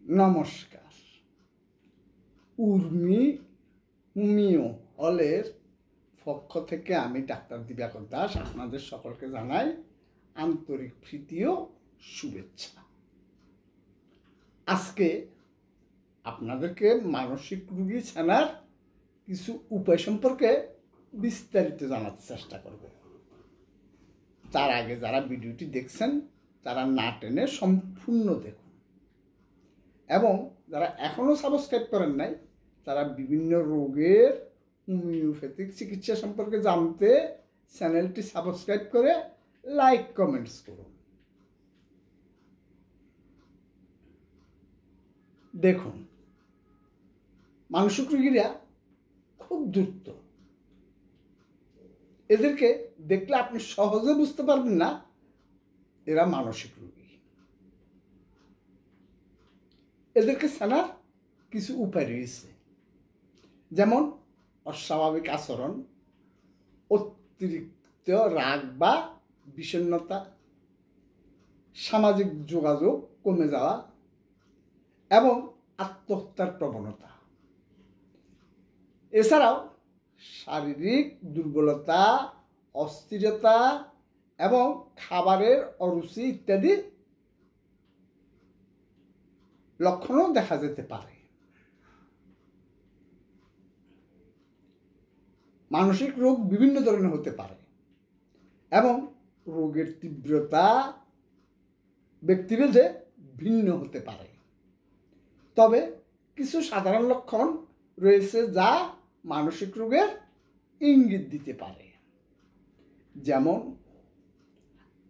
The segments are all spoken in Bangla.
নমস্কার। উর্মি হোমিও হলের পক্ষ থেকে আমি ডাক্তার দিবাকর দাস আপনাদের সকলকে জানাই আন্তরিক প্রীতি ও শুভেচ্ছা। আজকে আপনাদেরকে মানসিক রোগী ছাড়ার কিছু উপায় সম্পর্কে বিস্তারিত জানাতে চেষ্টা করব। তার আগে যারা ভিডিওটি দেখছেন তারা না টেনে সম্পূর্ণ দেখুন, এবং যারা এখনও সাবস্ক্রাইব করেন নাই তারা বিভিন্ন রোগের হোমিওপ্যাথিক চিকিৎসা সম্পর্কে জানতে চ্যানেলটি সাবস্ক্রাইব করে লাইক কমেন্টস করুন। দেখুন, মানসিক রোগীরা খুব দ্রুত, এদেরকে দেখলে আপনি সহজে বুঝতে পারবেন না এরা মানসিক রোগী। এদেরকে ছাড়ার কিছু উপায় রয়েছে, যেমন অস্বাভাবিক আচরণ, অতিরিক্ত রাগ বা বিষণ্ণতা, সামাজিক যোগাযোগ কমে যাওয়া এবং আত্মহত্যার প্রবণতা। এছাড়াও শারীরিক দুর্বলতা, অস্থিরতা এবং খাবারের অরুচি ইত্যাদি লক্ষণও দেখা যেতে পারে। মানসিক রোগ বিভিন্ন ধরনের হতে পারে এবং রোগের তীব্রতা ব্যক্তিভেদে ভিন্ন হতে পারে। তবে কিছু সাধারণ লক্ষণ রয়েছে যা মানসিক রোগের ইঙ্গিত দিতে পারে, যেমন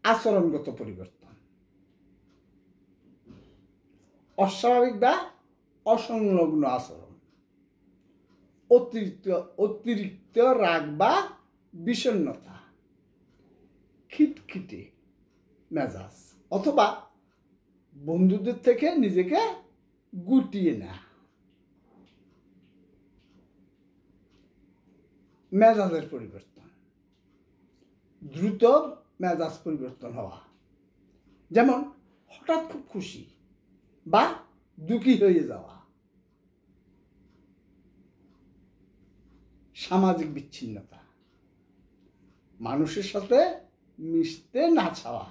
আচরণগত পরিবর্তন, অস্বাভাবিক বা অসংলগ্ন আচরণ, অতিরিক্ত রাগ বা বিষণ্ণতা, খিটখিটে মেজাজ অথবা বন্ধুদের থেকে নিজেকে গুটিয়ে নেওয়া, মেজাজের পরিবর্তন, দ্রুত মেজাজ পরিবর্তন হওয়া, যেমন হঠাৎ খুব খুশি বা দুঃখী হয়ে যাওয়া, সামাজিক বিচ্ছিন্নতা, মানুষের সাথে মিশতে না চাওয়া,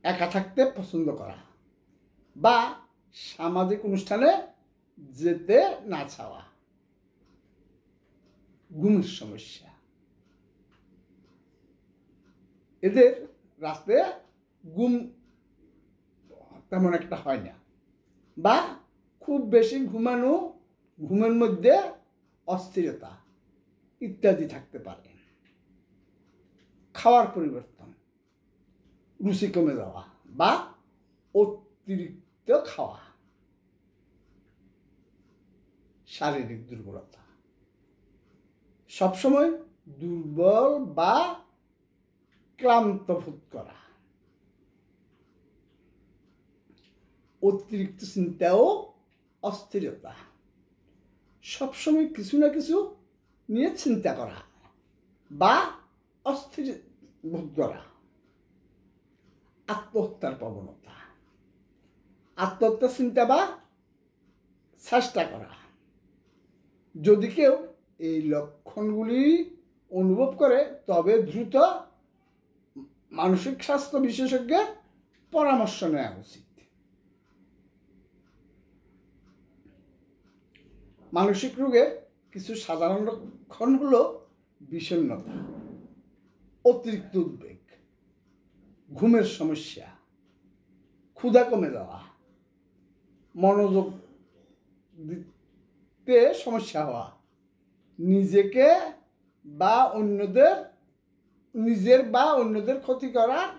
একা থাকতে পছন্দ করা বা সামাজিক অনুষ্ঠানে যেতে না চাওয়া, ঘুমের সমস্যা, এদের রাতে ঘুম তেমন একটা হয় না বা খুব বেশি ঘুমানো, ঘুমের মধ্যে অস্থিরতা ইত্যাদি থাকতে পারে। খাওয়ার পরিবর্তন, রুচি কমে যাওয়া বা অতিরিক্ত খাওয়া, শারীরিক দুর্বলতা, সবসময় দুর্বল বা ক্লান্ত বোধ করা, অতিরিক্ত চিন্তা ও অস্থিরতা, সবসময় কিছু না কিছু নিয়ে চিন্তা করা বা অস্থির বোধ করা, আত্মহত্যার প্রবণতা, আত্মহত্যার চিন্তা বা চেষ্টা করা। যদি কেউ এই লক্ষণগুলি অনুভব করে তবে দ্রুত মানসিক স্বাস্থ্য বিশেষজ্ঞের পরামর্শ নেওয়া উচিত। মানসিক রোগের কিছু সাধারণ লক্ষণ হল বিষণ্ণতা, অতিরিক্ত উদ্বেগ, ঘুমের সমস্যা, ক্ষুধা কমে যাওয়া, মনোযোগ দিতে সমস্যা হওয়া, নিজের বা অন্যদের ক্ষতি করার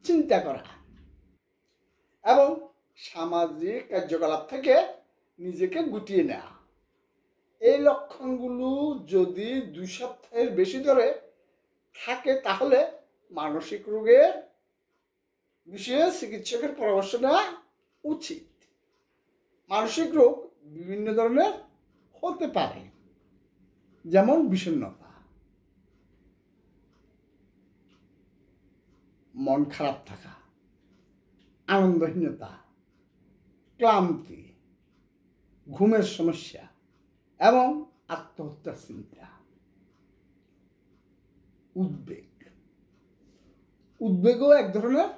চিন্তা করা এবং সামাজিক কার্যকলাপ থেকে নিজেকে গুটিয়ে নেওয়া। এই লক্ষণগুলো যদি 2 সপ্তাহের বেশি ধরে থাকে তাহলে মানসিক রোগের বিষয়ে চিকিৎসকের পরামর্শ নেওয়া উচিত। মানসিক রোগ বিভিন্ন ধরনের হতে পারে, যেমন বিষণ্ণতা, মন খারাপ থাকা, আনন্দহীনতা, ক্লান্তি, ঘুমের সমস্যা এবং আত্মহত্যার চিন্তা। উদ্বেগও এক ধরনের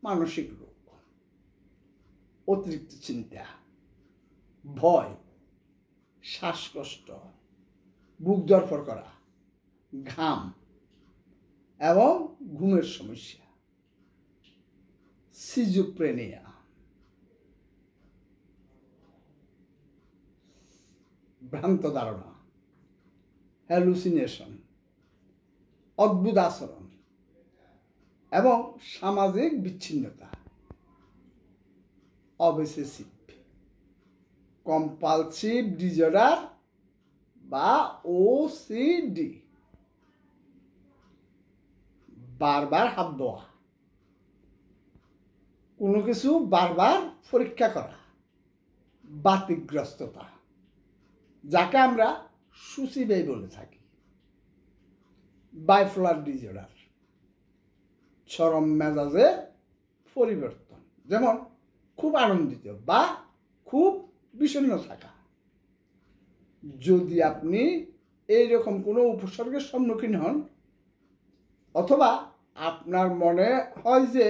মানসিক রোগ। অতিরিক্ত চিন্তা, ভয়, শ্বাসকষ্ট, বুক ধড়ফড় করা, ঘাম এবং ঘুমের সমস্যা। সিজোফ্রেনিয়া, ভ্রান্ত ধারণা, হ্যালুসিনেশন, অদ্ভুত আচরণ এবং সামাজিক বিচ্ছিন্নতা। অবসেসিভ কম্পালসিভ ডিসঅর্ডার বা ওসিডি, বারবার হাত ধোয়া, কোনো কিছু বারবার পরীক্ষা করা, বাতিগ্রস্ততা, যাকে আমরা সুচিবাই বলে থাকি। বাইপোলার ডিসঅর্ডার, চরম মেজাজের পরিবর্তন, যেমন খুব আনন্দিত বা খুব বিষণ্ণ থাকা। যদি আপনি এইরকম কোনো উপসর্গের সম্মুখীন হন অথবা আপনার মনে হয় যে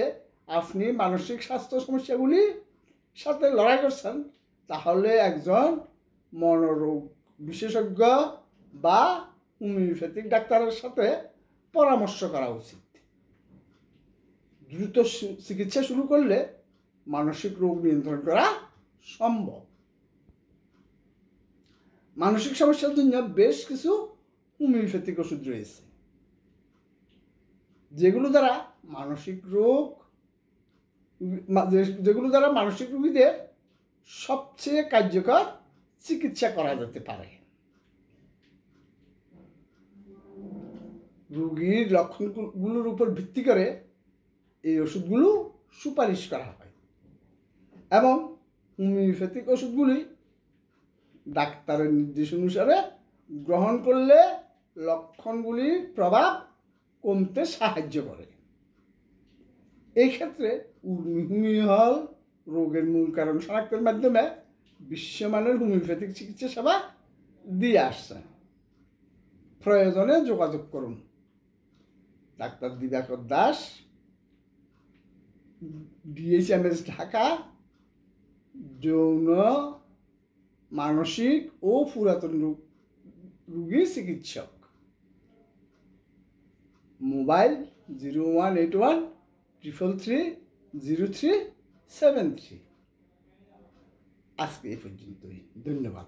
আপনি মানসিক স্বাস্থ্য সমস্যাগুলির সাথে লড়াই করছেন, তাহলে একজন মনোরোগ বিশেষজ্ঞ বা হোমিওপ্যাথিক ডাক্তারের সাথে পরামর্শ করা উচিত। দ্রুত চিকিৎসা শুরু করলে মানসিক রোগ নিয়ন্ত্রণ করা সম্ভব। মানসিক সমস্যার জন্য বেশ কিছু হোমিওপ্যাথিক ওষুধ রয়েছে, যেগুলো দ্বারা মানসিক রোগীদের সবচেয়ে কার্যকর চিকিৎসা করা যেতে পারে। রোগীর লক্ষণগুলোর উপর ভিত্তি করে এই ওষুধগুলো সুপারিশ করা হয় এবং হোমিওপ্যাথিক ওষুধগুলি ডাক্তারের নির্দেশ অনুসারে গ্রহণ করলে লক্ষণগুলির প্রভাব কমতে সাহায্য করে। এই ক্ষেত্রে হোমিও হল রোগের মূল কারণ শনাক্তের মাধ্যমে বিশ্বমানের হোমিওপ্যাথিক চিকিৎসা সেবা দিয়ে আসছে। প্রয়োজনে যোগাযোগ করুন। ডাক্তার দিবাকর দাস, DHMS ঢাকা, যৌন, মানসিক ও পুরাতন রোগী চিকিৎসক। মোবাইল 018133300373। আজকে এই পর্যন্তই। ধন্যবাদ।